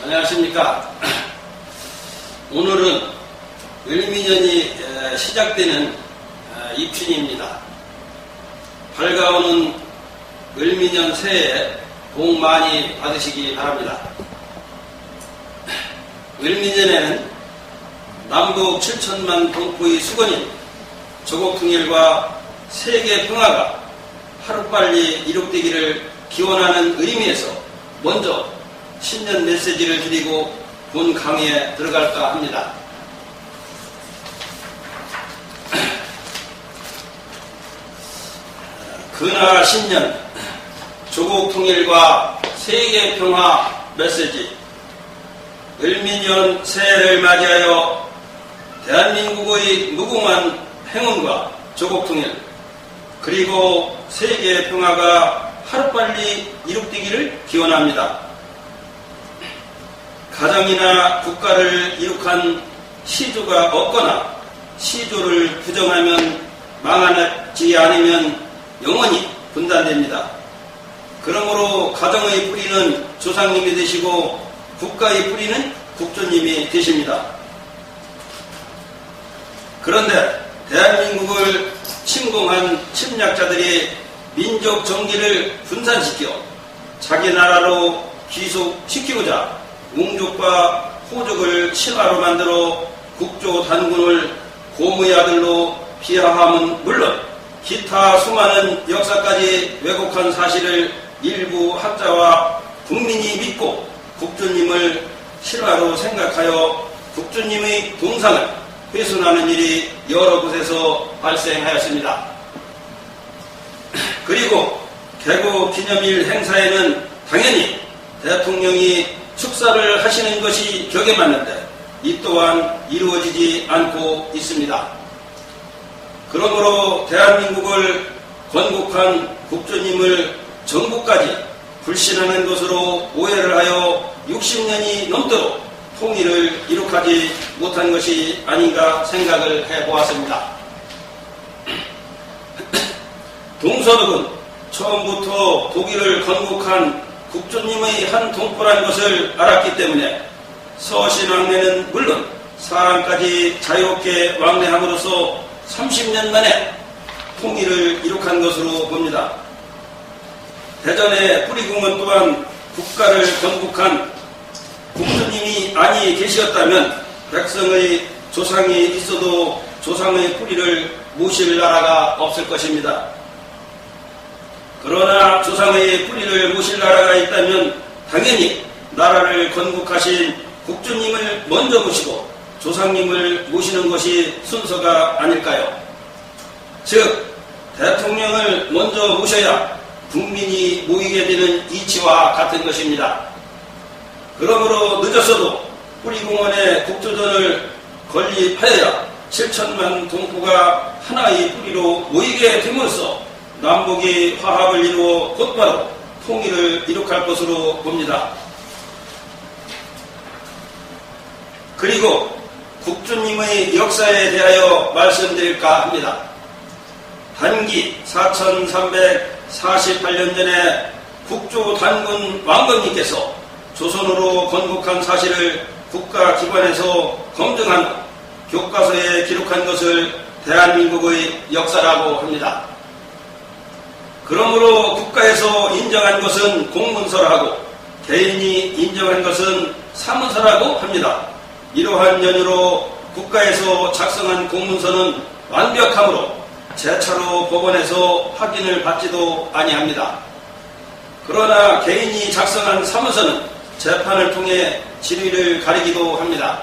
안녕하십니까. 오늘은 을미년이 시작되는 입춘입니다. 밝아오는 을미년 새해 복 많이 받으시기 바랍니다. 을미년에는 남북 7천만 동포의 수건인 조국통일과 세계 평화가 하루빨리 이룩되기를 기원하는 의미에서 먼저 신년 메시지를 드리고 본 강의에 들어갈까 합니다. 근하 신년 조국 통일과 세계 평화 메시지. 을미년 새해를 맞이하여 대한민국의 무궁한 행운과 조국 통일 그리고 세계 평화가 하루빨리 이룩되기를 기원합니다. 가정이나 국가를 이룩한 시조가 없거나 시조를 부정하면 망하지 않으면 영원히 분단됩니다. 그러므로 가정의 뿌리는 조상님이 되시고 국가의 뿌리는 국조님이 되십니다. 그런데 대한민국을 침공한 침략자들이 민족 정기를 분산시켜 자기 나라로 귀속시키고자 웅족과 호족을 신화로 만들어 국조 단군을 고무의 아들로 비하함은 물론 기타 수많은 역사까지 왜곡한 사실을 일부 학자와 국민이 믿고 국조님을 실화로 생각하여 국조님의 동상을 훼손하는 일이 여러 곳에서 발생하였습니다. 그리고 개국 기념일 행사에는 당연히 대통령이 축사를 하시는 것이 격에 맞는데 이 또한 이루어지지 않고 있습니다. 그러므로 대한민국을 건국한 국조님을 정부까지 불신하는 것으로 오해를 하여 60년이 넘도록 통일을 이룩하지 못한 것이 아닌가 생각을 해보았습니다. 동서독은 처음부터 독일을 건국한 국조님의 한 동포란 것을 알았기 때문에 서신왕래는 물론 사람까지 자유롭게 왕래함으로써 30년 만에 통일을 이룩한 것으로 봅니다. 대전의 뿌리궁은 또한 국가를 건국한 국조님이 아니 계시었다면 백성의 조상이 있어도 조상의 뿌리를 모실 나라가 없을 것입니다. 그러나 조상의 뿌리를 모실 나라가 있다면 당연히 나라를 건국하신 국조님을 먼저 모시고 조상님을 모시는 것이 순서가 아닐까요? 즉 대통령을 먼저 모셔야 국민이 모이게 되는 이치와 같은 것입니다. 그러므로 늦었어도 뿌리공원의 국조전을 건립하여야 7천만 동포가 하나의 뿌리로 모이게 됨으로써 남북이 화합을 이루어 곧바로 통일을 이룩할 것으로 봅니다. 그리고 국조님의 역사에 대하여 말씀드릴까 합니다. 단기 4348년 전에 국조 단군 왕건님께서 조선으로 건국한 사실을 국가기관에서 검증한 후 교과서에 기록한 것을 대한민국의 역사라고 합니다. 그러므로 국가에서 인정한 것은 공문서라고 개인이 인정한 것은 사문서라고 합니다. 이러한 연유로 국가에서 작성한 공문서는 완벽하므로 재차로 법원에서 확인을 받지도 아니합니다. 그러나 개인이 작성한 사문서는 재판을 통해 진위를 가리기도 합니다.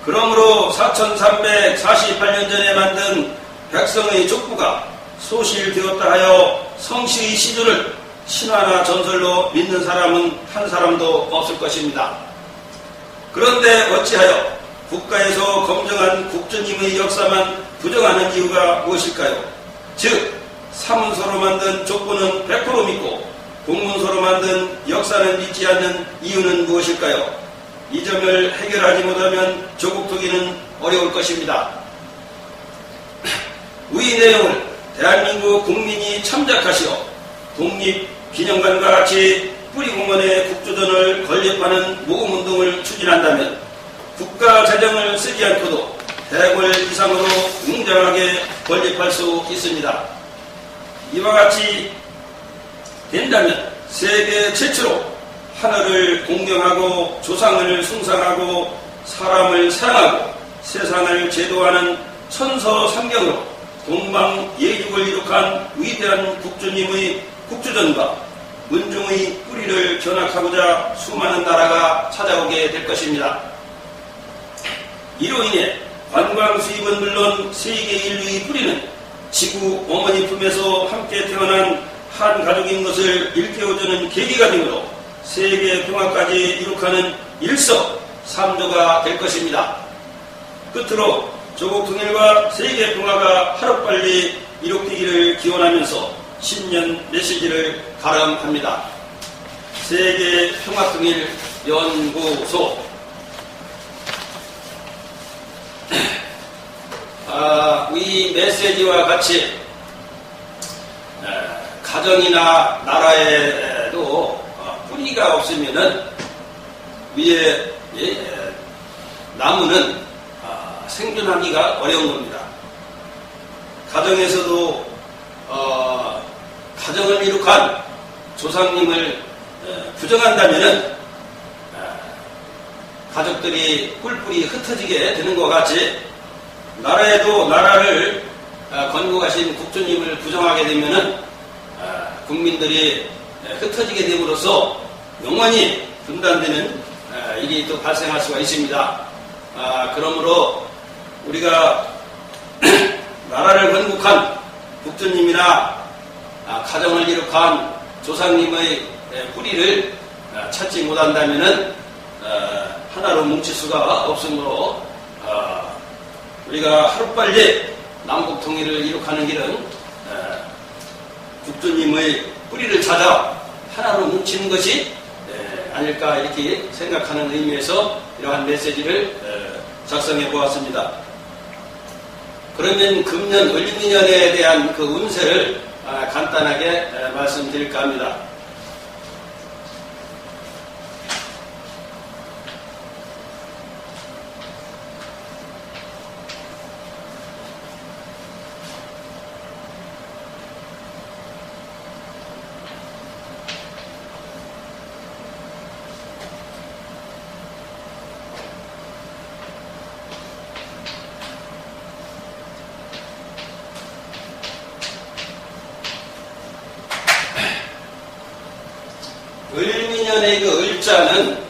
그러므로 4348년 전에 만든 백성의 족보가 소실되었다 하여 성씨의 시조를 신화나 전설로 믿는 사람은 한 사람도 없을 것입니다. 그런데 어찌하여 국가에서 검증한 국조님의 역사만 부정하는 이유가 무엇일까요? 즉 사문서로 만든 족보는 100% 믿고 공문서로 만든 역사는 믿지 않는 이유는 무엇일까요? 이 점을 해결하지 못하면 조국 통일은 어려울 것입니다. 위 내용을 대한민국 국민이 참작하시어 독립기념관과 같이 뿌리공원의 국조전을 건립 건립하는 모금운동을 추진한다면 국가 재정을 쓰지 않고도 100월 이상으로 웅장하게 건립할 수 있습니다. 이와 같이 된다면 세계 최초로 하늘을 공경하고 조상을 숭상하고 사람을 사랑하고 세상을 제도하는 천서삼경으로 동방예국을 이룩한 위대한 국주님의 국주전과 문중의 뿌리를 견학하고자 수많은 나라가 찾아오게 될 것입니다. 이로 인해 관광 수입은 물론 세계 인류의 뿌리는 지구 어머니 품에서 함께 태어난 한 가족인 것을 일깨워주는 계기가 되므로 세계 평화까지 이룩하는 일석삼조가 될 것입니다. 끝으로 조국 통일과 세계 평화가 하루빨리 이룩되기를 기원하면서 신년 메시지를 가름합니다. 세계 평화통일 연구소 이 메시지와 같이 가정이나 나라에도 뿌리가 없으면은 위에 나무는 생존하기가 어려운 겁니다. 가정에서도 가정을 이룩한 조상님을 부정한다면은 가족들이 뿔뿔이 흩어지게 되는 것 같이 나라에도 나라를 건국하신 국주님을 부정하게 되면은 국민들이 흩어지게 됨으로써 영원히 분단되는 일이 또 발생할 수가 있습니다. 그러므로 우리가 나라를 건국한 국주님이나 가정을 이룩한 조상님의 뿌리를 찾지 못한다면은 하나로 뭉칠 수가 없으므로 우리가 하루빨리 남북 통일을 이룩하는 길은 국주님의 뿌리를 찾아 하나로 뭉치는 것이 아닐까 이렇게 생각하는 의미에서 이러한 메시지를 작성해 보았습니다. 그러면 금년 을미년에 대한 그 운세를 간단하게 말씀드릴까 합니다. 을미년의 그 을자는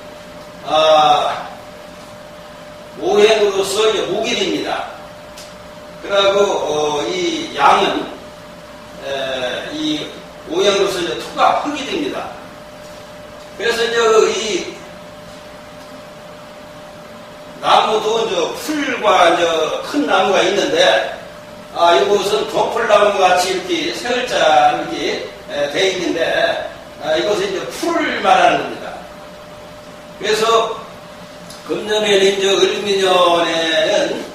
오행으로서 이제 목일입니다. 그리고 이 양은 이 오행으로서 이제 토가 흙이 됩니다. 그래서 이제 이 나무도 이제 풀과 이제 큰 나무가 있는데 이곳은 도풀나무 같이 이렇게 세 글자 이렇게 돼 있는데 이것은 이제 풀을 말하는 겁니다. 그래서 금년에는 이제 을미년에는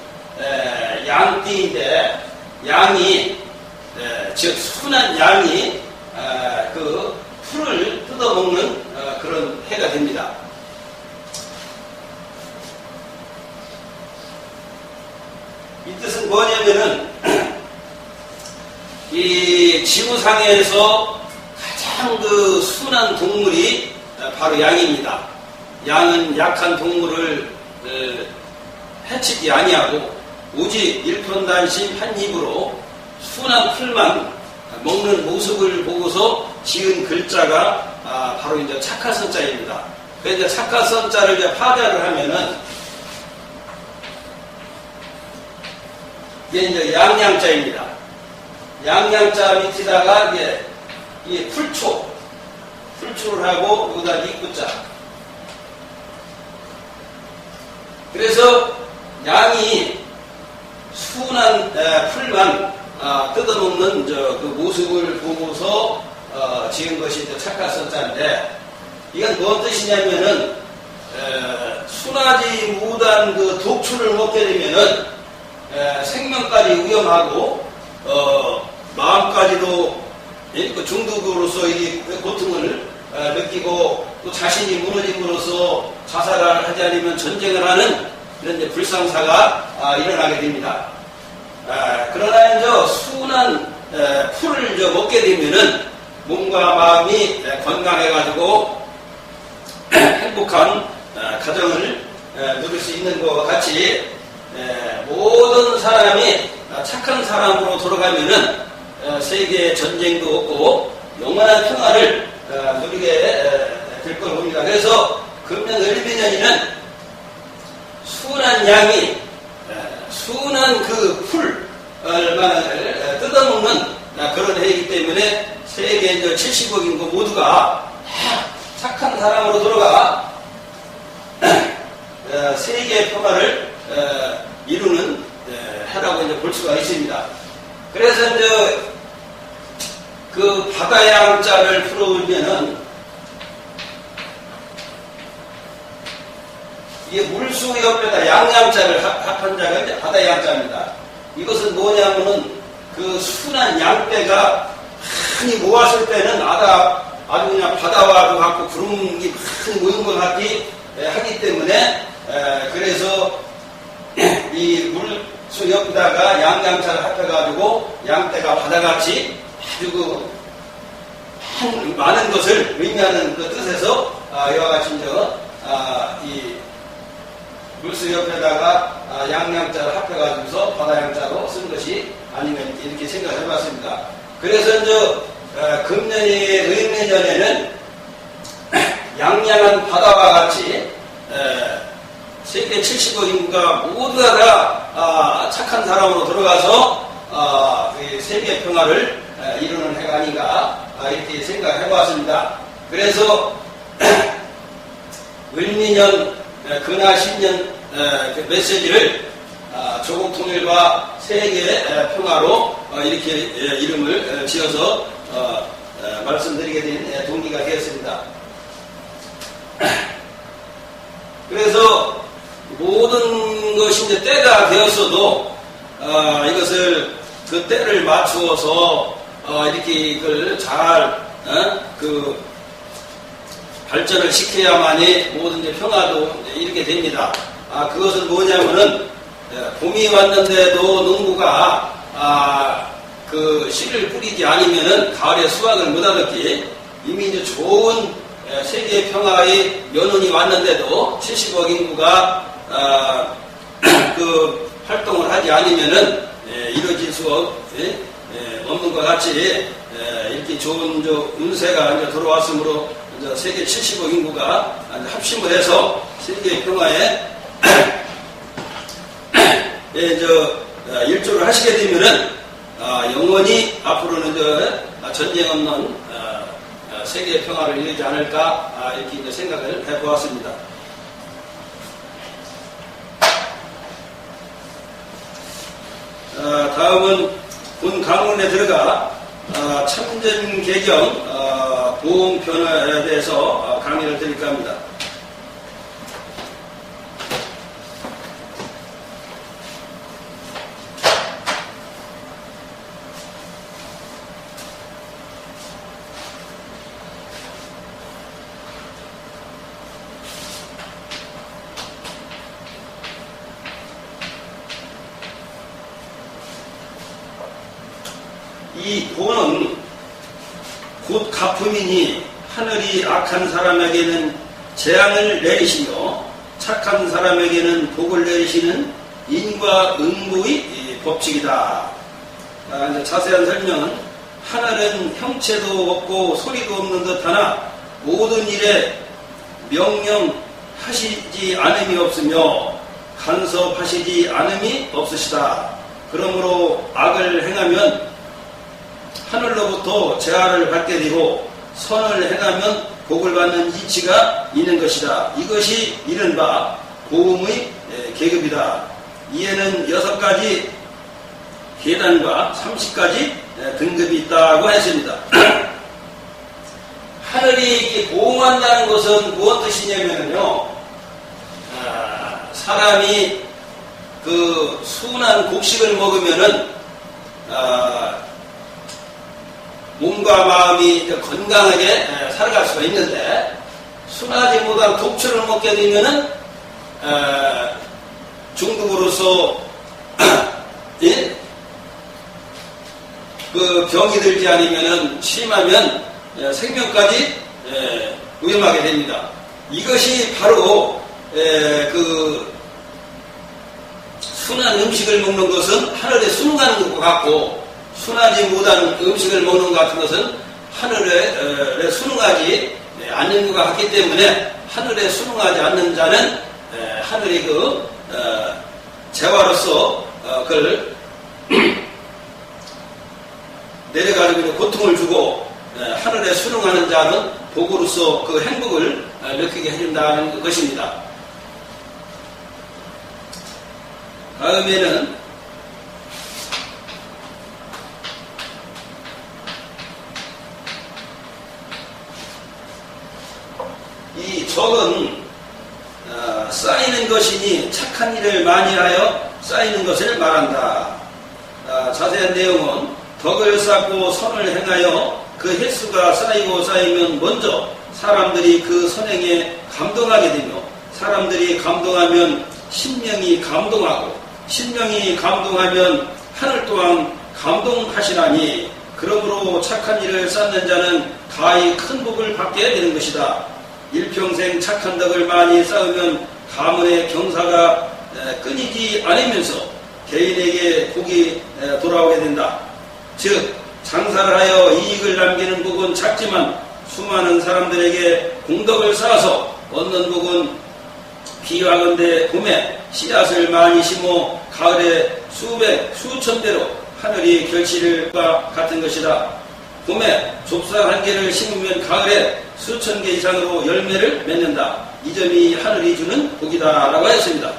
양띠인데 양이 즉 순한 양이 그 풀을 뜯어먹는 그런 해가 됩니다. 이 뜻은 뭐냐면은 이 지구상에서 가장 그 순한 동물이 바로 양입니다. 양은 약한 동물을 해치지 아니하고 오직 일편단심 한 입으로 순한 풀만 먹는 모습을 보고서 지은 글자가 바로 이제 착하선자입니다. 그래서 이제 착하선자를 이제 파자를 하면은 이게 이제 양양자입니다. 양양자 밑에다가 이게 풀초를 하고 여기다 입구자. 그래서 양이 순한 풀만 뜯어먹는 그 모습을 보고서 지은 것이 이제 착하선자인데 이건 뭔 뜻이냐면은 순하지 못한 그 독초를 먹게 되면은 생명까지 위험하고 마음까지도 그 중독으로서 이 고통을 느끼고 또 자신이 무너짐으로써 자살을 하지 않으면 전쟁을 하는 이런 이제 불상사가 일어나게 됩니다. 그러나 이제 순한 풀을 먹게 되면은 몸과 마음이 건강해가지고 행복한 가정을 누릴 수 있는 것과 같이 모든 사람이 착한 사람으로 돌아가면은 세계에 전쟁도 없고 영원한 평화를 누리게 될 걸 봅니다. 그래서 금년 을미년에는 순한 양이 순한 그 풀만을 뜯어먹는 그런 해이기 때문에 세계 70억 인구 모두가 착한 사람으로 돌아가 세계의 평화를 이루는 해라고 이제 볼 수가 있습니다. 그래서 이제 그 바다양자를 풀어오면은 이게 물수 옆에다 양양자를 합한 자가 이제 바다양자입니다. 이것은 뭐냐면은 그 순한 양떼가 많이 모았을 때는 아주 그냥 바다와도 같고 구름이 많이 모인 것 같기 하기 때문에 그래서 이 물수 옆에다가 양양자를 합해가지고 양떼가 바다같이 아주 그 많은 것을 의미하는 그 뜻에서 이와 같이 이 물수 옆에다가 양양자를 합해가지고서 바다양자로 쓴 것이 아니면 이렇게 생각해 봤습니다. 그래서 이제 금년의 을미년에는 양양한 바다와 같이 세계 70억 인구가 모두가 다 착한 사람으로 들어가서 세계 평화를 이루는 해가 아닌가 이렇게 생각해 보았습니다. 그래서 을미년 근하 10년 그 메시지를 조국 통일과 세계 평화로 이렇게 이름을 지어서 말씀드리게 된 동기가 되었습니다. 그래서 모든 것이 이제 때가 되었어도 이것을 그 때를 맞추어서 이렇게 이걸 잘 그 발전을 시켜야만이 모든 이제 평화도 이렇게 됩니다. 그것은 뭐냐면은 봄이 왔는데도 농부가 그 씨를 뿌리지 않으면은 가을에 수확을 못 하겠기 이미 이제 좋은 세계 평화의 연운이 왔는데도 70억 인구가 그 활동을 하지 않으면은 이루어질 수 없는 것 같이 이렇게 좋은 운세가 이제 들어왔으므로 이제 세계 70억 인구가 합심을 해서 세계 평화에 일조를 하시게 되면은 영원히 앞으로는 전쟁 없는 세계 평화를 이루지 않을까 이렇게 이제 생각을 해보았습니다. 다음은 군 강원에 들어가 참전개경 보험편에 대해서 강의를 드릴까 합니다. 이 보는 곧 갚음이니 하늘이 악한 사람에게는 재앙을 내리시며 착한 사람에게는 복을 내리시는 인과 응보의 법칙이다. 이제 자세한 설명은 하늘은 형체도 없고 소리도 없는 듯하나 모든 일에 명령하시지 않음이 없으며 간섭하시지 않음이 없으시다. 그러므로 악을 행하면 하늘로부터 재앙을 받게 되고 선을 행하면 복을 받는 이치가 있는 것이다. 이것이 이른바 보험의 계급이다. 이에는 6가지 계단과 30가지 등급이 있다고 했습니다. 하늘이 보험한다는 것은 무엇 뜻이냐면요, 사람이 그 순한 곡식을 먹으면은 몸과 마음이 건강하게 살아갈 수가 있는데, 순하지 못한 독초를 먹게 되면은 중독으로서 예? 그 병이 들지 않으면은 심하면 생명까지 위험하게 됩니다. 이것이 바로 그 순한 음식을 먹는 것은 하늘에 순응하는 것과 같고, 순하지 못한 음식을 먹는 것 같은 것은 하늘에 순응하지 않는 것과 같기 때문에, 하늘에 순응하지 않는 자는 하늘이 그 재화로서 그걸 내려가지고 고통을 주고, 하늘에 순응하는 자는 복으로서 그 행복을 느끼게 해준다는 것입니다. 다음에는 이 적은 쌓이는 것이니 착한 일을 많이 하여 쌓이는 것을 말한다. 자세한 내용은 덕을 쌓고 선을 행하여 그 횟수가 쌓이고 쌓이면 먼저 사람들이 그 선행에 감동하게 되며, 사람들이 감동하면 신명이 감동하고, 신명이 감동하면 하늘 또한 감동하시나니, 그러므로 착한 일을 쌓는 자는 가히 큰 복을 받게 되는 것이다. 일평생 착한 덕을 많이 쌓으면 가문의 경사가 끊이지 않으면서 개인에게 복이 돌아오게 된다. 즉 장사를 하여 이익을 남기는 복은 작지만 수많은 사람들에게 공덕을 쌓아서 얻는 복은 비유하건대 봄에 씨앗을 많이 심어 가을에 수백 수천 배로 하늘이 결실과 같은 것이다. 봄에 좁쌀 한 개를 심으면 가을에 수천 개 이상으로 열매를 맺는다. 이 점이 하늘이 주는 복이다 라고 했습니다.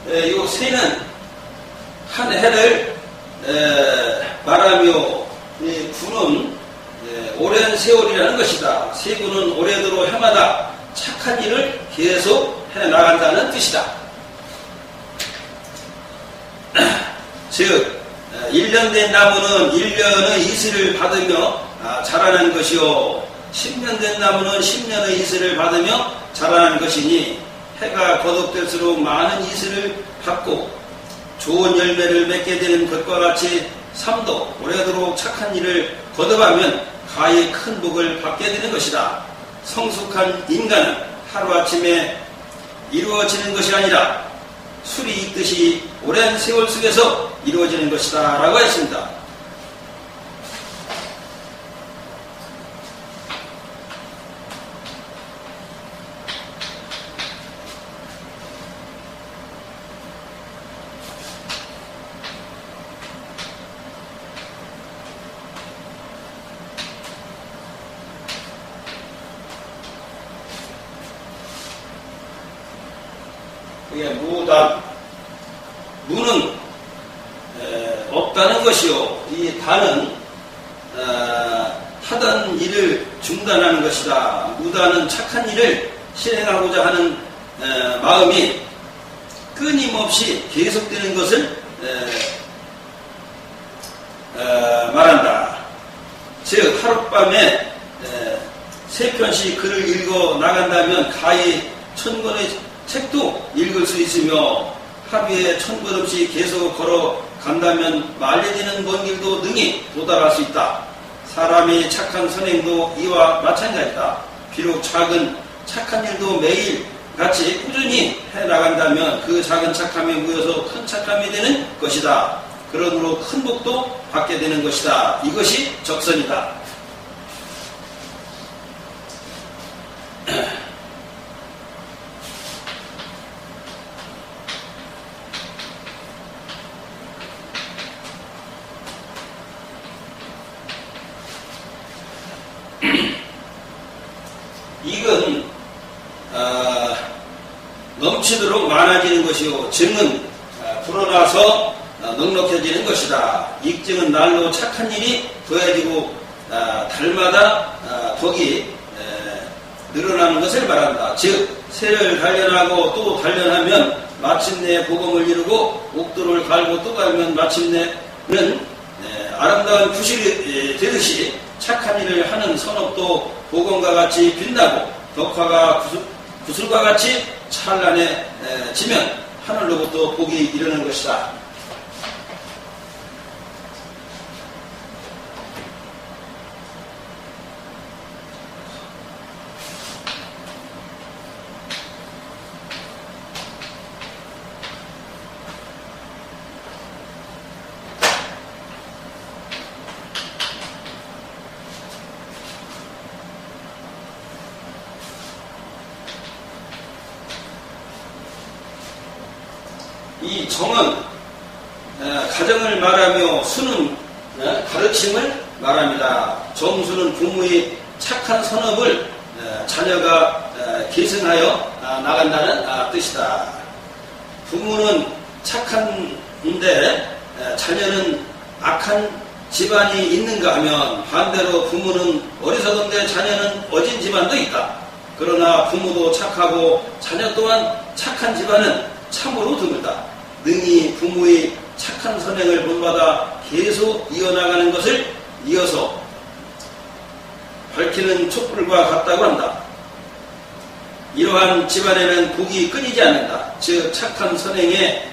이 새는 한 해를 말하며, 이 구는 오랜 세월이라는 것이다. 세구는 올해대로 해마다 착한 일을 계속 해나간다는 뜻이다. 즉 1년 된 나무는 1년의 이슬을 받으며 자라는 것이요, 10년 된 나무는 10년의 이슬을 받으며 자라는 것이니, 해가 거듭될수록 많은 이슬을 받고 좋은 열매를 맺게 되는 것과 같이 삶도 오래도록 착한 일을 거듭하면 가히 큰 복을 받게 되는 것이다. 성숙한 인간은 하루아침에 이루어지는 것이 아니라 술이 있듯이 오랜 세월 속에서 이루어지는 것이다 라고 했습니다. 무단, 무는 없다는 것이요, 이 단은 하던 일을 중단하는 것이다. 무단은 착한 일을 실행하고자 하는 마음이 끊임없이 계속되는 것을 말한다. 즉 하룻밤에 3편씩 글을 읽어 나간다면 가히 1000권의 책도 읽을 수 있으며, 하루에 1000걸음씩 계속 걸어간다면 말려지는 먼 길도 능히 도달할 수 있다. 사람이 착한 선행도 이와 마찬가지다. 비록 작은 착한 일도 매일 같이 꾸준히 해나간다면 그 작은 착함이 모여서 큰 착함이 되는 것이다. 그러므로 큰 복도 받게 되는 것이다. 이것이 적선이다. 이건 넘치도록 많아지는 것이요, 증은 불어나서 넉넉해지는 것이다. 익증은 날로 착한 일이 더해지고 달마다 덕이 늘어나는 것을 말한다. 즉 새를 단련하고 또 단련하면 마침내 복음을 이루고 옥도를 갈고 또 갈면 마침내는 아름다운 구실이 되듯이 착한 일을 하는 선업도 복음과 같이 빛나고 덕화가 구슬과 같이 찬란해지면 하늘로부터 복이 이르는 것이다. 이 정은 가정을 말하며 수는 가르침을 말합니다. 정수는 부모의 착한 선업을 자녀가 계승하여 나간다는 뜻이다. 부모는 착한데 자녀는 악한 집안이 있는가 하면 반대로 부모는 어리석은데 자녀는 어진 집안도 있다. 그러나 부모도 착하고 자녀 또한 착한 집안은 참으로 드물다. 능히 부모의 착한 선행을 본받아 계속 이어나가는 것을 이어서 밝히는 촛불과 같다고 한다. 이러한 집안에는 복이 끊이지 않는다. 즉 착한 선행에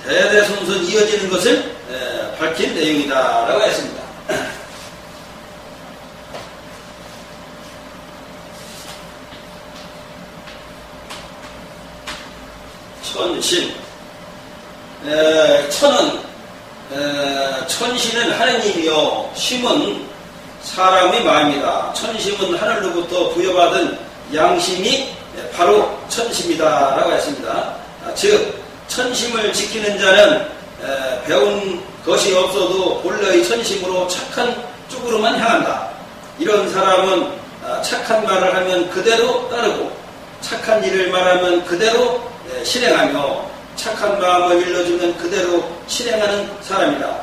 대대손손 이어지는 것을 밝힌 내용이다 라고 했습니다. 천신. 천신은 하느님이요 심은 사람의 마음이다. 천심은 하늘로부터 부여받은 양심이 바로 천심이다 라고 했습니다. 즉 천심을 지키는 자는 배운 것이 없어도 본래의 천심으로 착한 쪽으로만 향한다. 이런 사람은 착한 말을 하면 그대로 따르고 착한 일을 말하면 그대로 실행하며 착한 마음을 일러주면 그대로 실행하는 사람이다.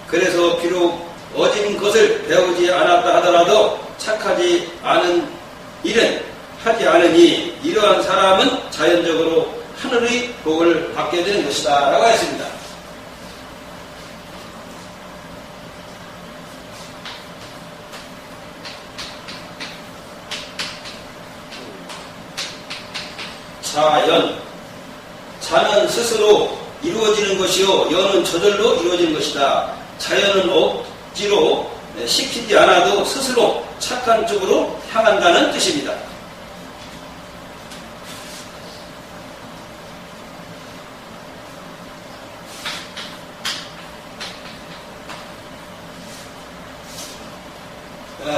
그래서 비록 어진 것을 배우지 않았다 하더라도 착하지 않은 일은 하지 않으니 이러한 사람은 자연적으로 하늘의 복을 받게 되는 것이다 라고 했습니다. 자연. 자는 스스로 이루어지는 것이요 연은 저절로 이루어지는 것이다. 자연은 억지로 시키지 않아도 스스로 착한 쪽으로 향한다는 뜻입니다.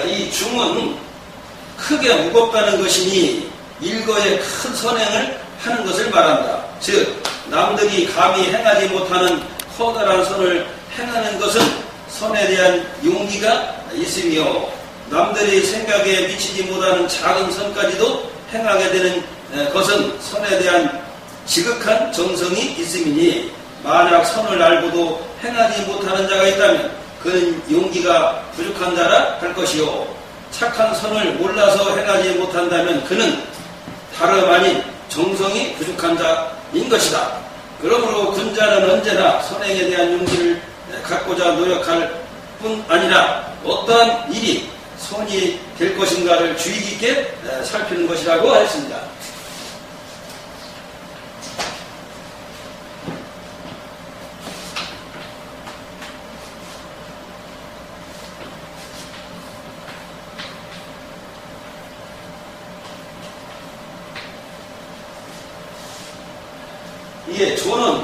이 중은 크게 무겁다는 것이니 일거에 큰 선행을 하는 것을 말한다. 즉 남들이 감히 행하지 못하는 커다란 선을 행하는 것은 선에 대한 용기가 있으며 남들이 생각에 미치지 못하는 작은 선까지도 행하게 되는 것은 선에 대한 지극한 정성이 있음이니 만약 선을 알고도 행하지 못하는 자가 있다면 그는 용기가 부족한 자라 할 것이요 착한 선을 몰라서 행하지 못한다면 그는 다름 아닌 정성이 부족한 자인 것이다. 그러므로 군자는 언제나 선행에 대한 용기를 갖고자 노력할 뿐 아니라 어떠한 일이 선이 될 것인가를 주의 깊게 살피는 것이라고 했습니다. 이에 조는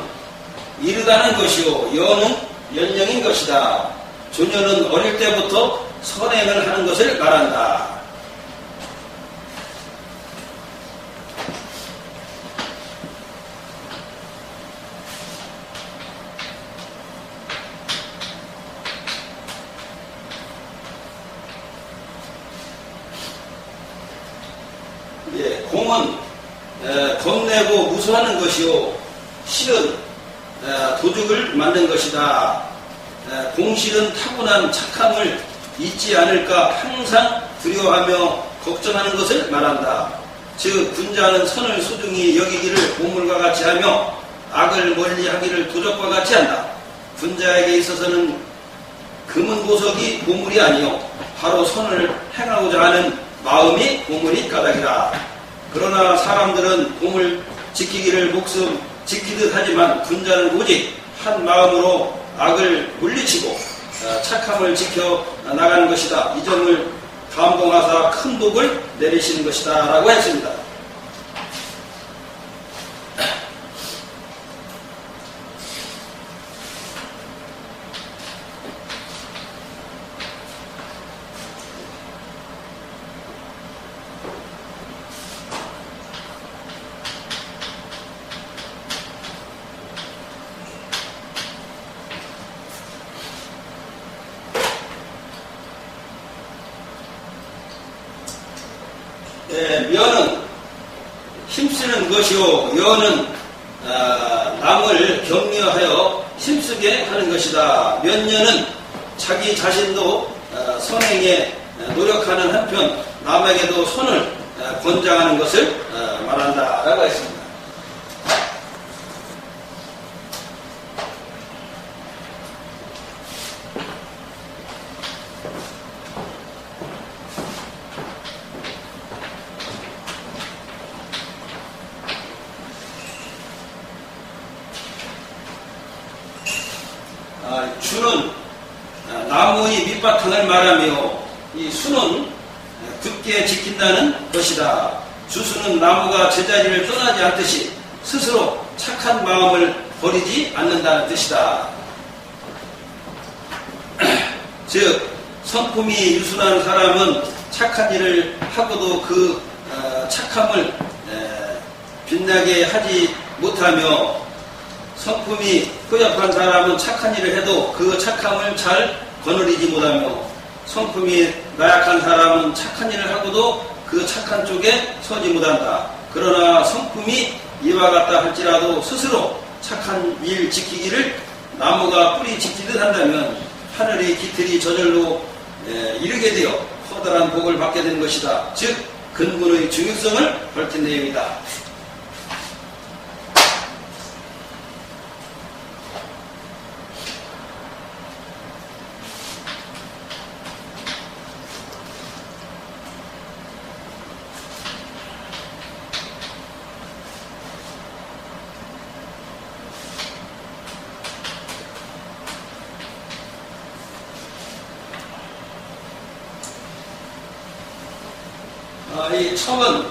이르다는 것이요 여는 연령인 것이다. 조녀는 어릴 때부터 선행을 하는 것을 말한다. 공은 겁내고 무수하는 것이요 실은 도둑을 만든 것이다. 공실은 타고난 착함을 잊지 않을까 항상 두려워하며 걱정하는 것을 말한다. 즉 군자는 선을 소중히 여기기를 보물과 같이 하며 악을 멀리하기를 도적과 같이 한다. 군자에게 있어서는 금은 보석이 보물이 아니요 바로 선을 행하고자 하는 마음이 보물이 까닭이라. 그러나 사람들은 보물 지키기를 목숨 지키듯 하지만 군자는 오직 한 마음으로 악을 물리치고 착함을 지켜 나가는 것이다. 이 점을 감동하사 큰 복을 내리시는 것이다 라고 했습니다. 면은 힘쓰는 것이요 여는 남을 격려하여 힘쓰게 하는 것이다. 면녀는 자기 자신도 선행에 노력하는 한편 남에게도 선을 권장하는 것을 말한다 라고 했습니다. 주는 나무의 밑바탕을 말하며 이 수는 굳게 지킨다는 것이다. 주수는 나무가 제자리를 떠나지 않듯이 스스로 착한 마음을 버리지 않는다는 뜻이다. 즉 성품이 유순한 사람은 착한 일을 하고도 그 착함을 빛나게 하지 못하며 성품이 허접한 사람은 착한 일을 해도 그 착함을 잘 거느리지 못하며 성품이 나약한 사람은 착한 일을 하고도 그 착한 쪽에 서지 못한다. 그러나 성품이 이와 같다 할지라도 스스로 착한 일 지키기를 나무가 뿌리 지키듯 한다면 하늘의 깃들이 저절로 이르게 되어 커다란 복을 받게 된 것이다. 즉 근본의 중요성을 밝힌 내용이다. 이 척은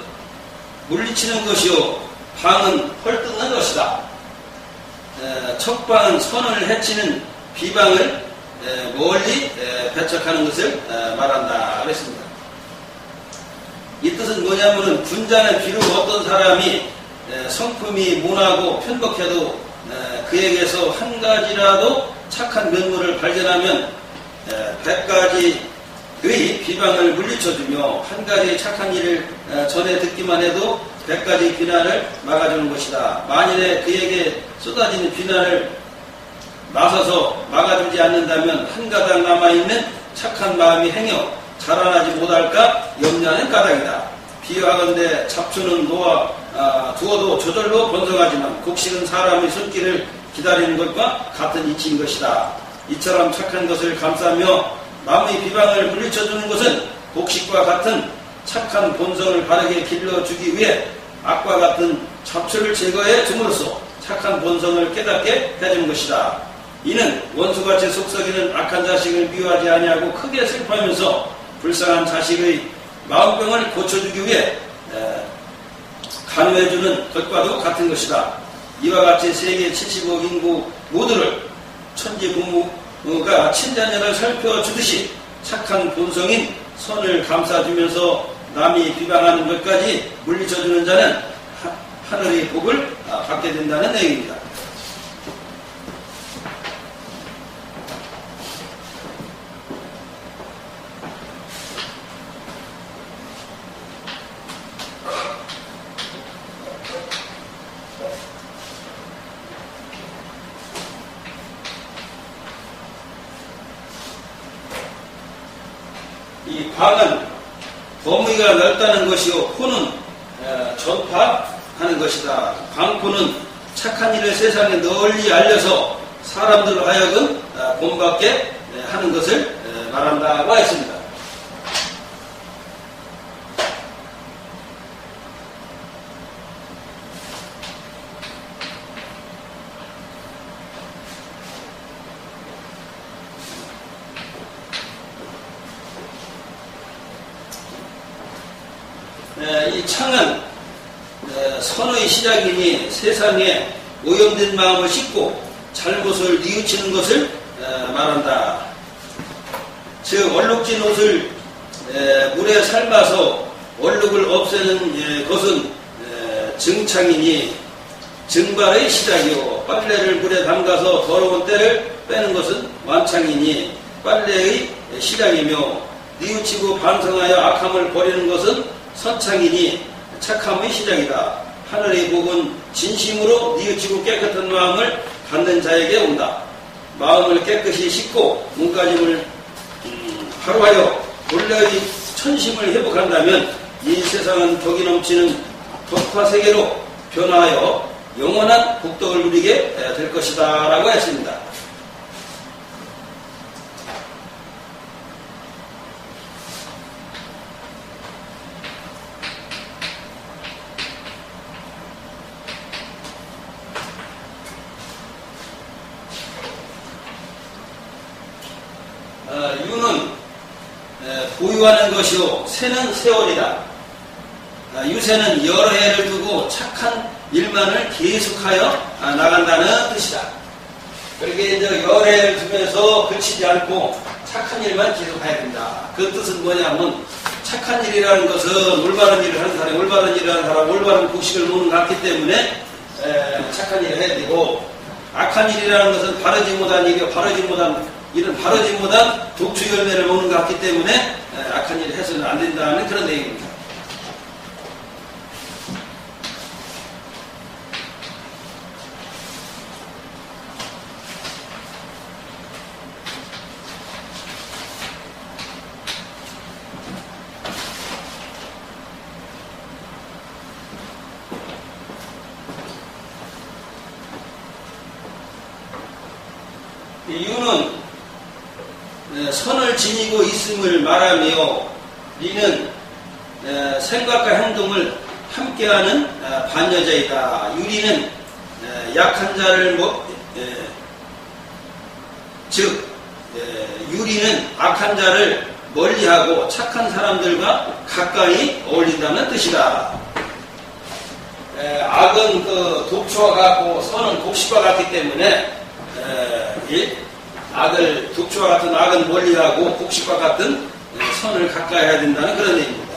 물리치는 것이요 방은 헐뜯는 것이다. 척방은 선을 해치는 비방을 멀리 배척하는 것을 말한다 그랬습니다. 이 뜻은 뭐냐면은 군자는 비록 어떤 사람이 성품이 모나고 편박해도 그에게서 한 가지라도 착한 면모를 발견하면 100가지의 비방을 물리쳐주며 한 가지 착한 일을 전에 듣기만 해도 100가지 비난을 막아주는 것이다. 만일에 그에게 쏟아지는 비난을 나서서 막아주지 않는다면 한 가닥 남아있는 착한 마음이 행여 자라나지 못할까 염려하는 까닭이다. 비유하건대 잡초는 두어도 저절로 번성하지만 곡식은 사람의 손길을 기다리는 것과 같은 이치인 것이다. 이처럼 착한 것을 감싸며 남의 비방을 물리쳐주는 것은 곡식과 같은 착한 본성을 바르게 길러주기 위해 악과 같은 잡초를 제거해 줌으로써 착한 본성을 깨닫게 해준 것이다. 이는 원수같이 속썩이는 악한 자식을 미워하지 아니하고 크게 슬퍼하면서 불쌍한 자식의 마음병을 고쳐주기 위해 간호해주는 것과도 같은 것이다. 이와 같이 세계 70억 인구 모두를 천지 부모가 친자녀를 살펴주듯이 착한 본성인 선을 감싸주면서 남이 비방하는 것까지 물리쳐주는 자는 하늘의 복을 받게 된다는 내용입니다. 방은 범위가 넓다는 것이요 코는 전파하는 것이다. 방코는 착한 일을 세상에 널리 알려서 사람들로 하여금 본받게 하는 것을 말한다고 했습니다. 이 창은 선의 시작이니 세상에 오염된 마음을 씻고 잘못을 뉘우치는 것을 말한다. 즉 얼룩진 옷을 물에 삶아서 얼룩을 없애는 것은 증창이니 증발의 시작이요 빨래를 물에 담가서 더러운 때를 빼는 것은 완창이니 빨래의 시작이며 뉘우치고 반성하여 악함을 버리는 것은 선창이니 착함의 시작이다. 하늘의 복은 진심으로 뉘우치고 깨끗한 마음을 갖는 자에게 온다. 마음을 깨끗이 씻고 몸가짐을 하루하여 본래의 천심을 회복한다면 이 세상은 덕이 넘치는 덕화세계로 변화하여 영원한 복덕을 누리게 될 것이다 라고 했습니다. 유는 보유하는 것이요 세는 세월이다. 유세는 여러 해를 두고 착한 일만을 계속하여 나간다는 뜻이다. 그렇게 이제 여러 해를 두면서 그치지 않고 착한 일만 계속해야 된다. 그 뜻은 뭐냐면 착한 일이라는 것은 올바른 일을 하는 사람이 올바른 일을 하는 사람 올바른 곡식을 먹는 것 같기 때문에 착한 일을 해야 되고, 악한 일이라는 것은 바르지 못한 일이요 바르지 못한 독주 열매를 먹는 것 같기 때문에 악한 일을 해서는 안 된다는 그런 내용입니다. 유는 선을 지니고 있음을 말하며, 리는 생각과 행동을 함께하는 반여자이다. 유리는 약한 자를 즉 유리는 악한 자를 멀리하고 착한 사람들과 가까이 어울린다는 뜻이다. 악은 그 독초와 같고 선은 곡식과 같기 때문에 독초와 같은 악은 멀리하고 곡식과 같은 선을 가까이 해야 된다는 그런 얘기입니다.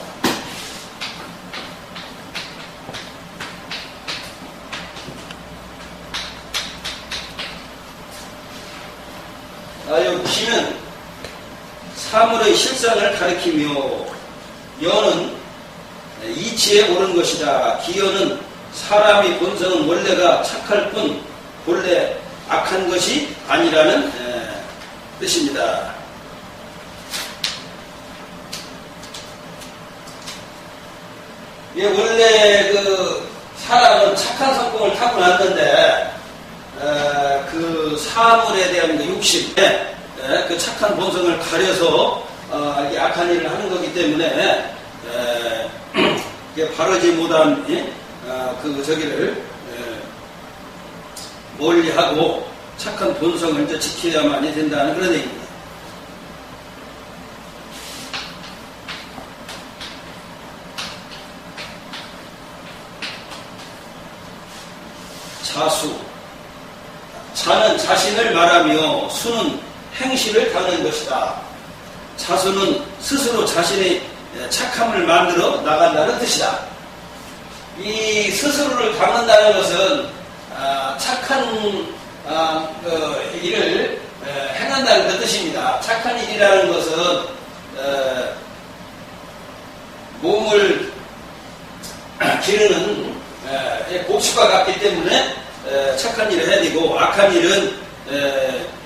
기는 사물의 실상을 가리키며, 여는 이치에 옳은 것이다. 기여는 사람의 본성은 원래가 착할 뿐 본래 악한 것이 아니라는 뜻입니다. 원래 그 사람은 착한 성품을 타고났는데 그 사물에 대한 그 욕심에 그 착한 본성을 가려서 악한 일을 하는 거기 때문에 바르지 못한 멀리하고 착한 본성을 이제 지켜야만이 된다는 그런 얘기입니다. 자수. 자는 자신을 말하며 수는 행실을 닦는 것이다. 자수는 스스로 자신의 착함을 만들어 나간다는 뜻이다. 이 스스로를 닦는다는 것은 착한 일을 행한다는 그 뜻입니다. 착한 일이라는 것은 몸을 기르는 곡식과 같기 때문에 착한 일을 해야 되고, 악한 일은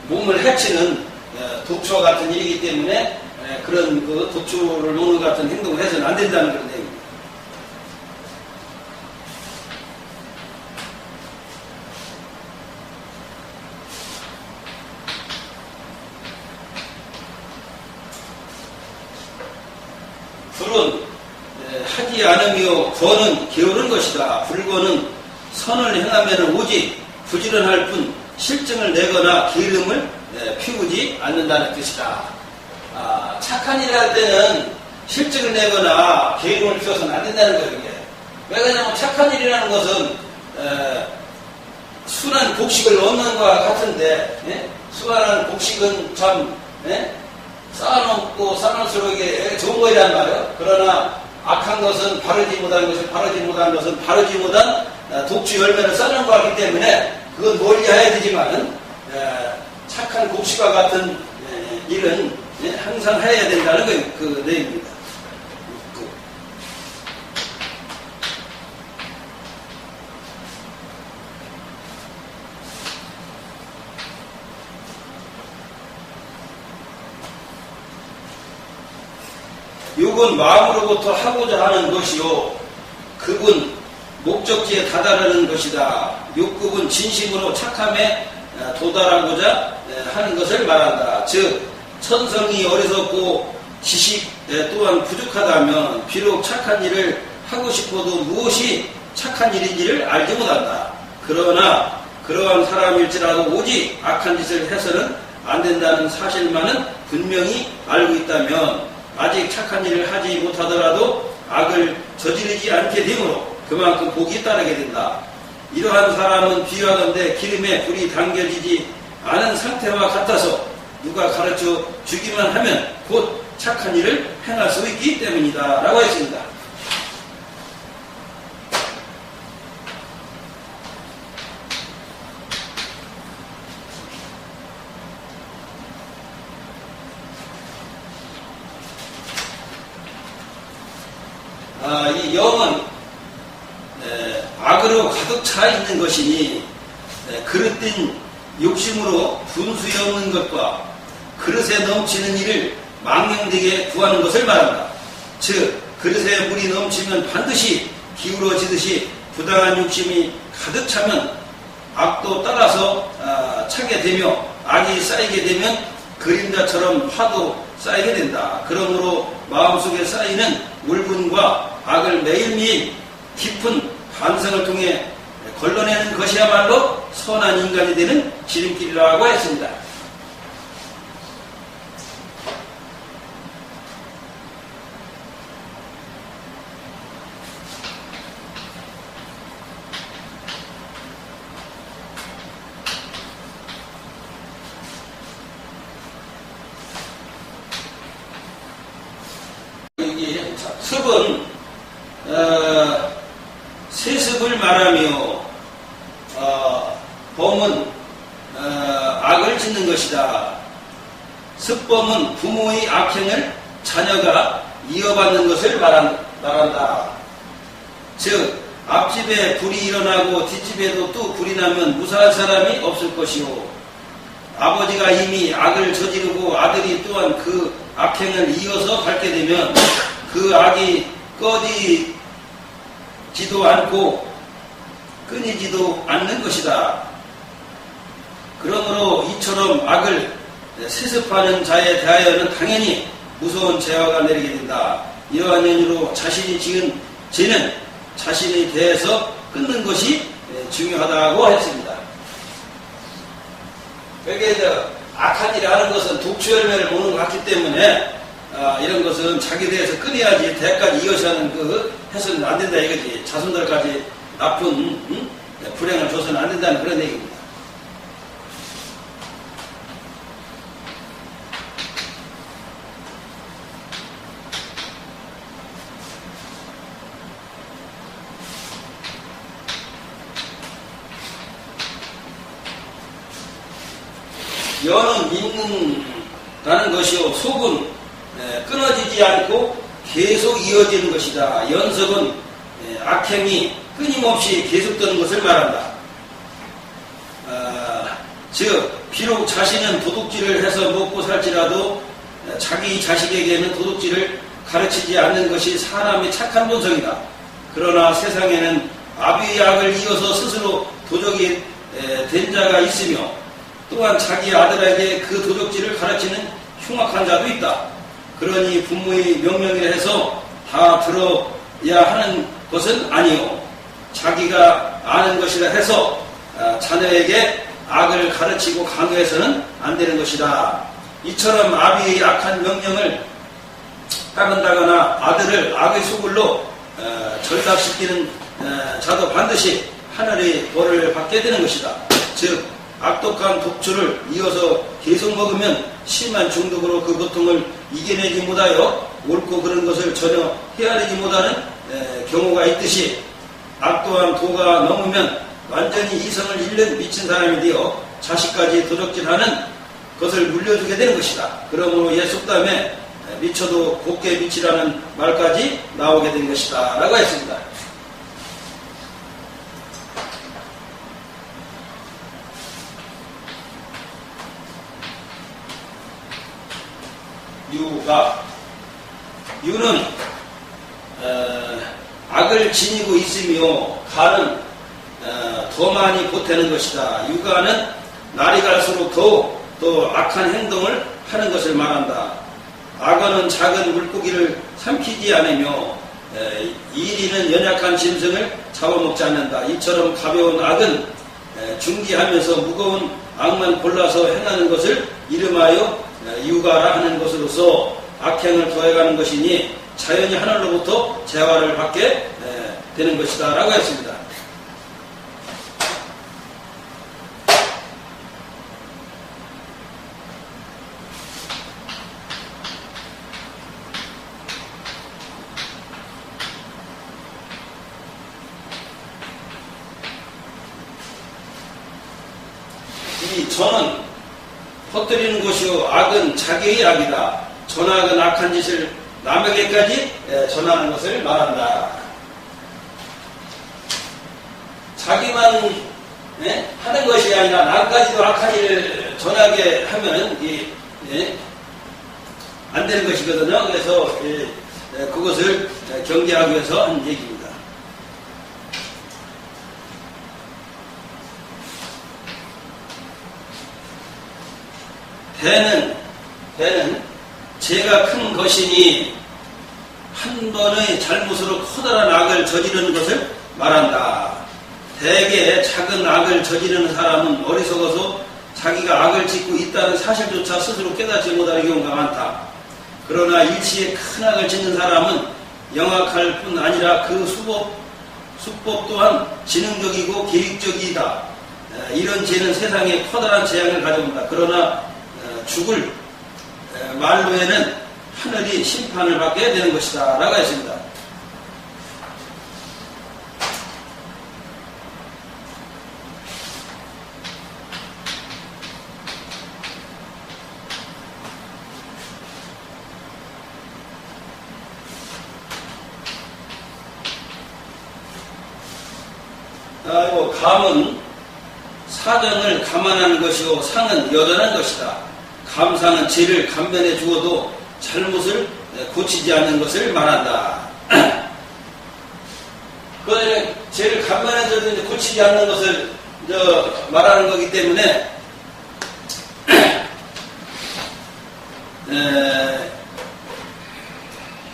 몸을 해치는 독초와 같은 일이기 때문에 그런 그 독주를 먹는 것 같은 행동을 해서는 안 된다는 그런 얘기입니다. 불은 하지 않으며 거는 게으른 것이다. 불거는 선을 행하면 오직 부지런할 뿐 실증을 내거나 기름을 피우지 않는다는 뜻이다. 착한 일을 할 때는 실증을 내거나 기름을 피워서는 안 된다는 거예요. 이게. 왜 그러냐면 착한 일이라는 것은 순한 곡식을 얻는 것과 같은데 순한 곡식은 참 쌓아놓고 쌓아놓을수록 이게 좋은 거이란 말이에요. 그러나 악한 것은 바르지 못한 것은 바르지 못한 것은 바르지 못한 독주 열매를 쌓는 것 같기 때문에 그건 멀리해야 되지만 착한 곡식과 같은 일은 항상 해야 된다는 그 내용입니다. 육은 마음으로부터 하고자 하는 것이요 극은 목적지에 다다르는 것이다. 육급은 진심으로 착함에 도달하고자 하는 것을 말한다. 즉 천성이 어리석고 지식 또한 부족하다면 비록 착한 일을 하고 싶어도 무엇이 착한 일인지를 알지 못한다. 그러나 그러한 사람일지라도 오직 악한 짓을 해서는 안 된다는 사실만은 분명히 알고 있다면 아직 착한 일을 하지 못하더라도 악을 저지르지 않게 되므로 그만큼 복이 따르게 된다. 이러한 사람은 비유하건대 기름에 불이 당겨지지 않은 상태와 같아서 누가 가르쳐 주기만 하면 곧 착한 일을 행할 수 있기 때문이다 라고 했습니다. 이 영은 악으로 가득 차 있는 것이니 그릇된 욕심으로 분수에 없는 것과 그릇에 넘치는 일을 망령되게 구하는 것을 말한다. 즉 그릇에 물이 넘치면 반드시 기울어지듯이 부당한 욕심이 가득 차면 악도 따라서 차게 되며 악이 쌓이게 되면 그림자처럼 화도 쌓이게 된다. 그러므로 마음속에 쌓이는 울분과 악을 매일매일 깊은 반성을 통해 걸러내는 것이야말로 선한 인간이 되는 지름길이라고 했습니다. 습은 세습을 말하며 범은 악을 짓는 것이다. 습범은 부모의 악행을 자녀가 이어받는 것을 말한다. 즉 앞집에 불이 일어나고 뒷집에도 또 불이 나면 무사할 사람이 없을 것이요 아버지가 이미 악을 저지르고 아들이 또한 그 악행을 이어서 밟게 되면 그 악이 꺼지지도 않고 끊이지도 않는 것이다. 그러므로 이처럼 악을 세습하는 자에 대하여는 당연히 무서운 재화가 내리게 된다. 이러한 연유로 자신이 지은 죄는 자신에 대해서 끊는 것이 중요하다고 했습니다. 그러니까 악한 일을 하는 것은 독주 열매를 모는 것 같기 때문에 이런 것은 자기 대해서 끊어야지 대까지 이어서 하는 해서는 안 된다 이거지. 자손들까지 나쁜 불행을 줘서는 안 된다는 그런 얘기입니다. 연은 믿는다는 것이요 속은 끊어지지 않고 계속 이어지는 것이다. 연석은 악행이 끊임없이 계속되는 것을 말한다. 즉 비록 자신은 도둑질을 해서 먹고 살지라도 자기 자식에게는 도둑질을 가르치지 않는 것이 사람의 착한 본성이다. 그러나 세상에는 아비의 악을 이어서 스스로 도적이 된 자가 있으며 또한 자기 아들에게 그 도적질을 가르치는 흉악한 자도 있다. 그러니 부모의 명령이라 해서 다 들어야 하는 것은 아니요. 자기가 아는 것이라 해서 자녀에게 악을 가르치고 강요해서는 안 되는 것이다. 이처럼 아비의 악한 명령을 따른다거나 아들을 악의 소굴로 절답시키는 자도 반드시 하늘의 벌을 받게 되는 것이다. 즉 악독한 독주를 이어서 계속 먹으면 심한 중독으로 그 고통을 이겨내지 못하여 옳고 그런 것을 전혀 헤아리지 못하는 경우가 있듯이 악 또한 도가 넘으면 완전히 이성을 잃는 미친 사람이 되어 자식까지 도적질하는 것을 물려주게 되는 것이다. 그러므로 옛 속담에 미쳐도 곱게 미치라는 말까지 나오게 된 것이다 라고 했습니다. 유는 악을 지니고 있으며 가는 더 많이 보태는 것이다. 유가는 날이 갈수록 더 악한 행동을 하는 것을 말한다. 악어는 작은 물고기를 삼키지 않으며 이리는 연약한 짐승을 잡아먹지 않는다. 이처럼 가벼운 악은 중기하면서 무거운 악만 골라서 행하는 것을 이름하여 유가라 하는 것으로서 악행을 더해가는 것이니 자연히 하늘로부터 재화를 받게 되는 것이다 라고 했습니다. 이 전은 퍼뜨리는 것이요 악은 자기의 악이다. 전악은 악한 짓을 남에게까지 전하는 것을 말한다. 자기만 하는 것이 아니라 남까지도 악한 일을 전하게 하면은 안 되는 것이거든요. 그래서 그것을 경계하기 위해서 한 얘기입니다. 대는 죄가 큰 것이니 한 번의 잘못으로 커다란 악을 저지르는 것을 말한다. 대개 작은 악을 저지르는 사람은 어리석어서 자기가 악을 짓고 있다는 사실조차 스스로 깨닫지 못하는 경우가 많다. 그러나 일시에 큰 악을 짓는 사람은 영악할 뿐 아니라 그 수법 또한 지능적이고 계획적이다. 이런 죄는 세상에 커다란 재앙을 가져온다. 그러나 죽을 말로에는 하늘이 심판을 받게 되는 것이다 라고 했습니다. 감은 사정을 감안하는 것이고 상은 여전한 것이다. 감상은 죄를 감면해 주어도 잘못을 고치지 않는 것을 말한다. 그 죄를 감면해 줘도 고치지 않는 것을 말하는 거기 때문에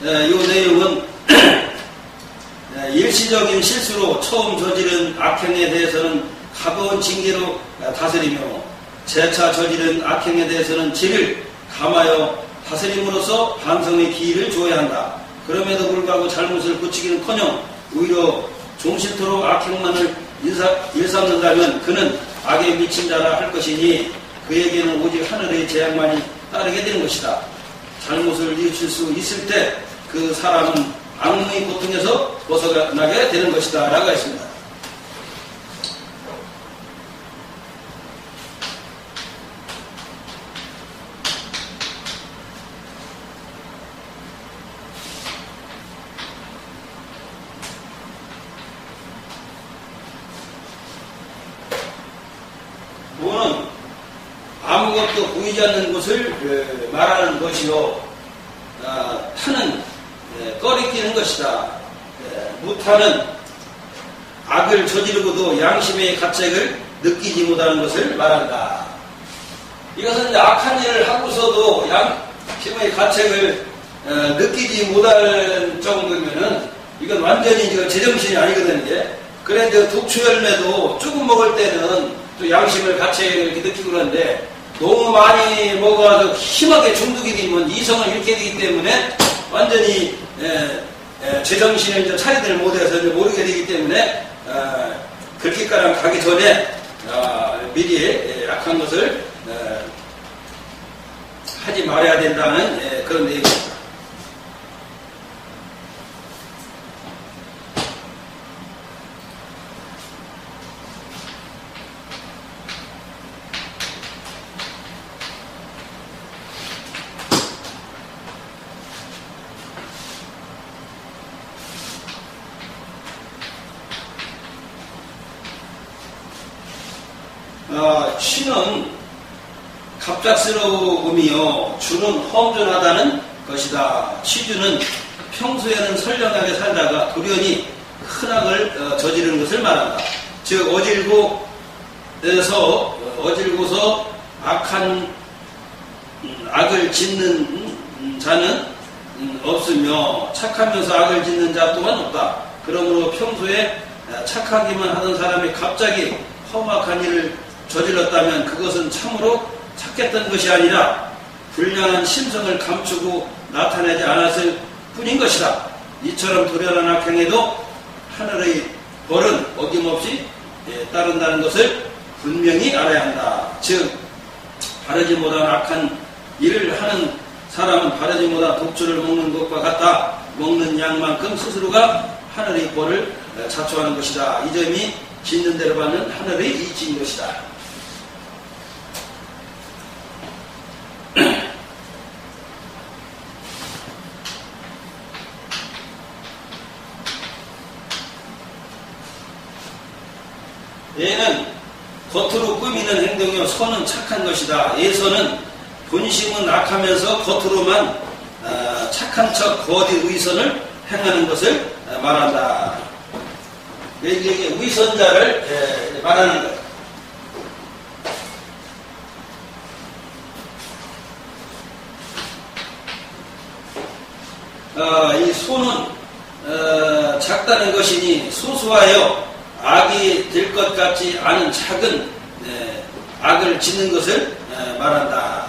이 내용은 일시적인 실수로 처음 저지른 악행에 대해서는 가벼운 징계로 다스리며 재차 저지른 악행에 대해서는 죄를 감하여 다스림으로써 반성의 기회를 주어야 한다. 그럼에도 불구하고 잘못을 고치기는커녕 오히려 종실토록 악행만을 일삼는다면 그는 악에 미친 자라 할 것이니 그에게는 오직 하늘의 재앙만이 따르게 되는 것이다. 잘못을 뉘우칠 수 있을 때 그 사람은 악몽의 고통에서 벗어나게 되는 것이다 라고 했습니다. 무는 아무것도 아무것도 보이지 않는 곳을 말하는 것이요. 타는 꺼리끼는 것이다. 무타는 악을 저지르고도 양심의 가책을 느끼지 못하는 것을 말한다. 이것은 이제 악한 일을 하고서도 양심의 가책을 느끼지 못할 정도면은 이건 완전히 제정신이 아니거든요. 그런데 독초 열매도 조금 먹을 때는 또 양심을 가책을 이렇게 느끼고 그러는데 너무 많이 먹어서 심하게 중독이 되면 이성을 잃게 되기 때문에 완전히 제정신을 이제 차리들 못해서 이제 모르게 되기 때문에 그렇게까지 가기 전에 미리 악한 것을 하지 말아야 된다는 그런 내용입니다. 취는 갑작스러움이요 주는 험준하다는 것이다. 취주는 평소에는 선량하게 살다가 돌연히 큰 악을 저지르는 것을 말한다. 즉 어질고서 악한 악을 짓는 자는 없으며 착하면서 악을 짓는 자 또한 없다. 그러므로 평소에 착하기만 하던 사람이 갑자기 험악한 일을 저질렀다면 그것은 참으로 착했던 것이 아니라 불량한 심성을 감추고 나타내지 않았을 뿐인 것이다. 이처럼 도련한 악행에도 하늘의 벌은 어김없이 따른다는 것을 분명히 알아야 한다. 즉 바르지 못한 악한 일을 하는 사람은 바르지 못한 독주를 먹는 것과 같다. 먹는 양만큼 스스로가 하늘의 벌을 자초하는 것이다. 이 점이 짓는 대로 받는 하늘의 이치인 것이다. 예는 겉으로 꾸미는 행동이요 선은 착한 것이다. 예선은 본심은 악하면서 겉으로만 착한 척 거짓 의선을 행하는 것을 말한다. 이게 의선자를 말하는 거예요. 이 소는 작다는 것이니 소수하여 악이 될 것 같지 않은 작은 악을 짓는 것을 말한다.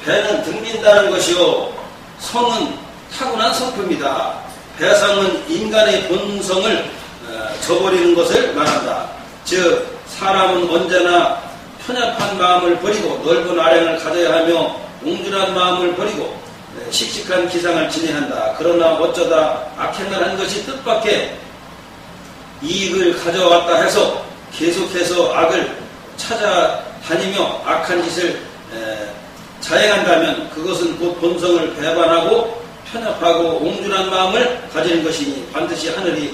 배는 등빈다는 것이요 성은 타고난 성품이다. 배상은 인간의 본성을 저버리는 것을 말한다. 즉 사람은 언제나 편협한 마음을 버리고 넓은 아량을 가져야 하며 옹졸한 마음을 버리고 씩씩한 기상을 지내야 한다. 그러나 어쩌다 악행을 한 것이 뜻밖의 이익을 가져왔다 해서 계속해서 악을 찾아다니며 악한 짓을 자행한다면 그것은 곧 본성을 배반하고 편협하고 옹졸한 마음을 가지는 것이니 반드시 하늘의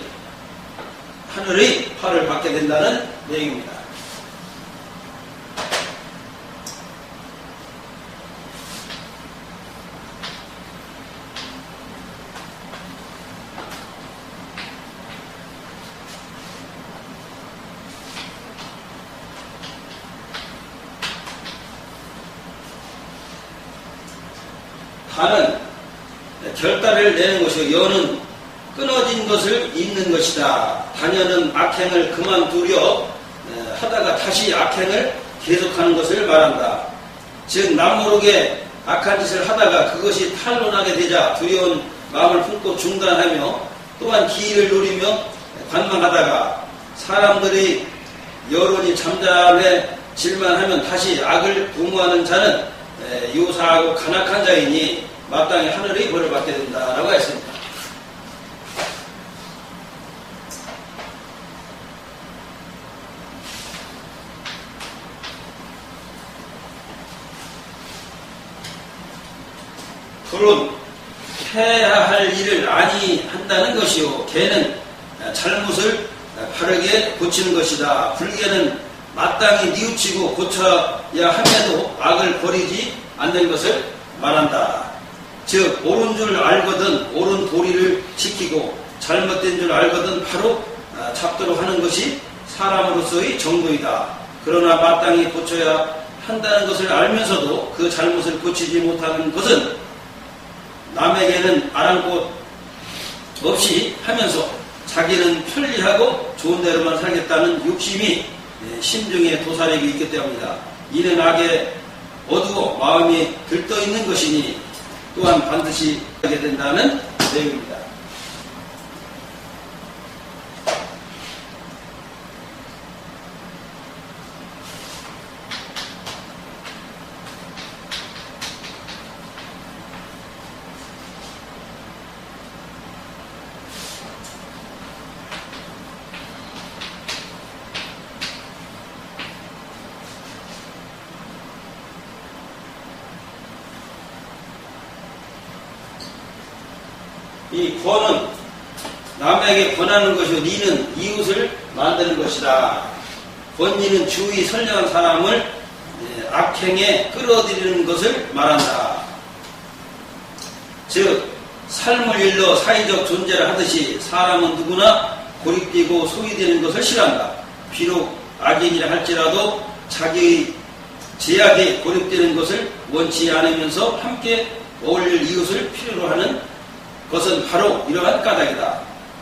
화를 받게 된다는 내용입니다. 다는 결단을 내는 것이요 여는 끊어진 것을 잇는 것이다. 다녀는 악행을 그만두려 하다가 다시 악행을 계속하는 것을 말한다. 즉 남모르게 악한 짓을 하다가 그것이 탄로나게 되자 두려운 마음을 품고 중단하며 또한 기회를 노리며 관망하다가 사람들의 여론이 잠잠해질만 하면 다시 악을 도모하는 자는 요사하고 간악한 자이니 마땅히 하늘의 벌을 받게 된다라고 했습니다. 해야 할 일을 아니 한다는 것이요. 개는 잘못을 바르게 고치는 것이다. 불개는 마땅히 뉘우치고 고쳐야 함에도 악을 버리지 않는 것을 말한다. 즉 옳은 줄 알거든 옳은 도리를 지키고 잘못된 줄 알거든 바로 잡도록 하는 것이 사람으로서의 정도이다. 그러나 마땅히 고쳐야 한다는 것을 알면서도 그 잘못을 고치지 못하는 것은 남에게는 아랑곳 없이 하면서 자기는 편리하고 좋은 대로만 살겠다는 욕심이 심중에 도사리고 있기 때문이다. 이는 악에 어두워 마음이 들떠 있는 것이니 또한 반드시 하게 된다는 내용입니다. 이 권은 남에게 권하는 것이요 니는 이웃을 만드는 것이다. 권리는 주의 선량한 사람을 악행에 끌어들이는 것을 말한다. 즉 삶을 일러 사회적 존재를 하듯이 사람은 누구나 고립되고 소외되는 것을 싫어한다. 비록 악인이라 할지라도 자기의 제약에 고립되는 것을 원치 않으면서 함께 어울릴 이웃을 필요로 하는 것은 바로 이러한 까닭이다.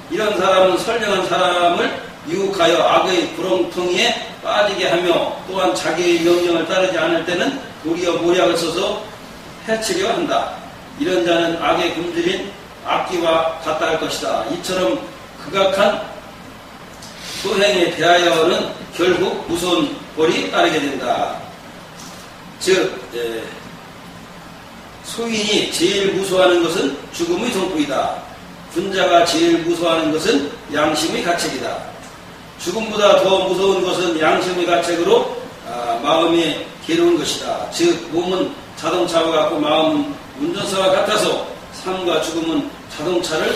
이런 사람은 선량한 사람을 유혹하여 악의 구렁텅이에 빠지게 하며 또한 자기의 명령을 따르지 않을 때는 도리어 모략을 써서 해치려 한다. 이런 자는 악에 굶주린 악기와 같다 할 것이다. 이처럼 극악한 소행에 대하여는 결국 무서운 벌이 따르게 된다. 즉 소인이 제일 무서워하는 것은 죽음의 정포이다. 군자가 제일 무서워하는 것은 양심의 가책이다. 죽음보다 더 무서운 것은 양심의 가책으로 마음이 괴로운 것이다. 즉 몸은 자동차와 같고 마음은 운전사와 같아서 삶과 죽음은 자동차를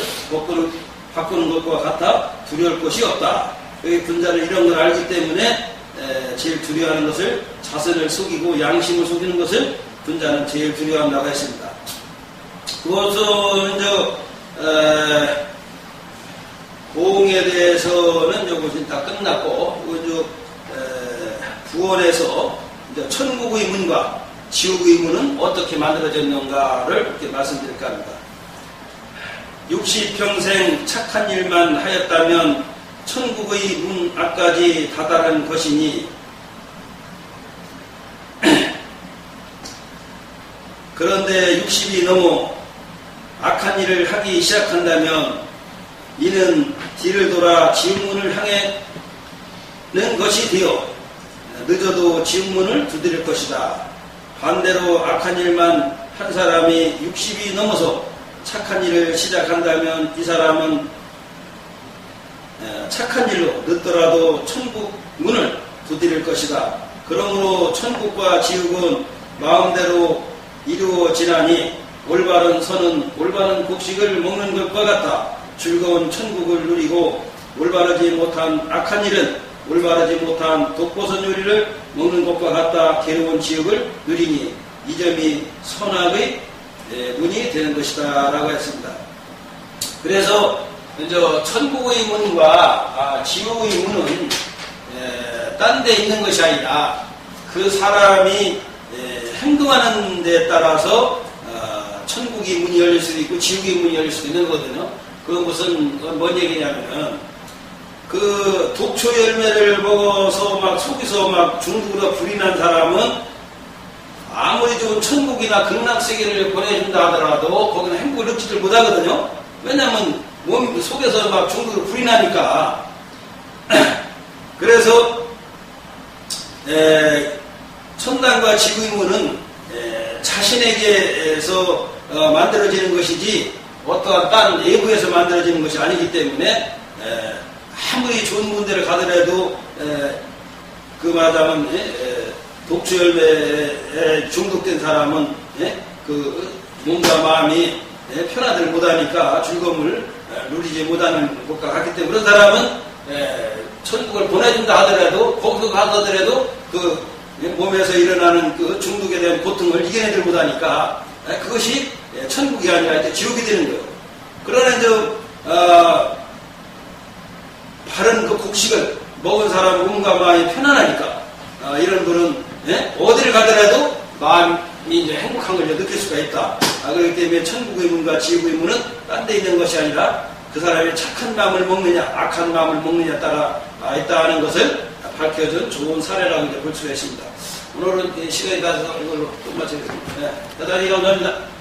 바꾸는 것과 같아 두려울 것이 없다. 여기 군자는 이런 걸 알기 때문에 제일 두려워하는 것을 자선을 속이고 양심을 속이는 것을 군자는 제일 두려워한다고 했습니다. 그것은 보응에 대해서는 요것은 다 끝났고 구원에서 천국의 문과 지옥의 문은 어떻게 만들어졌는가를 이렇게 말씀드릴까 합니다. 60평생 착한 일만 하였다면 천국의 문 앞까지 다다른 것이니 그런데 60이 넘어 악한 일을 하기 시작한다면 이는 뒤를 돌아 지옥문을 향하는 것이 되어 늦어도 지옥문을 두드릴 것이다. 반대로 악한 일만 한 사람이 60이 넘어서 착한 일을 시작한다면 이 사람은 착한 일로 늦더라도 천국 문을 두드릴 것이다. 그러므로 천국과 지옥은 마음대로 이루어지나니 올바른 선은 올바른 곡식을 먹는 것과 같다. 즐거운 천국을 누리고 올바르지 못한 악한 일은 올바르지 못한 독보선 요리를 먹는 것과 같다. 괴로운 지옥을 누리니 이 점이 선악의 문이 되는 것이다 라고 했습니다. 그래서 천국의 문과 지옥의 문은 딴 데 있는 것이 아니라 그 사람이 행동하는 데에 따라서 천국의 문이 열릴 수도 있고 지옥의 문이 열릴 수도 있는 거거든요. 뭔 얘기냐면은 그 독초 열매를 먹어서 막 속에서 막 중독으로 불이 난 사람은 아무리 좋은 천국이나 극락세계를 보내준다 하더라도 거기는 행복을 느끼지를 못하거든요. 왜냐면 몸 속에서 막 중독으로 불이 나니까. 그래서 천당과 지구의 문은 자신에게서 만들어지는 것이지 어떠한 딴 외부에서 만들어지는 것이 아니기 때문에 아무리 좋은 군대를 가더라도 그 말하자면 독초 열매에 중독된 사람은 그 몸과 마음이 편하들 못하니까 즐거움을 누리지 못하는 것과 같기 때문에 그런 사람은 천국을 보내준다 하더라도 거기서 가더라도 그 몸에서 일어나는 그 중독에 대한 고통을 이겨내들 못하니까 그것이 천국이 아니라 이제 지옥이 되는 거예요. 그러나 이제 바른 그 곡식을 먹은 사람 몸과 마음이 편안하니까 이런 분은 어디를 가더라도 마음이 이제 행복한 걸 느낄 수가 있다. 그렇기 때문에 천국의 문과 지옥의 문은 딴 데 있는 것이 아니라 그 사람이 착한 마음을 먹느냐 악한 마음을 먹느냐에 따라 있다는 것을 밝혀준 좋은 사례라고 이제 볼 수가 있습니다. 오늘은 시간이 가서 이걸로 끝마치겠습니다. 대단히 감사합니다.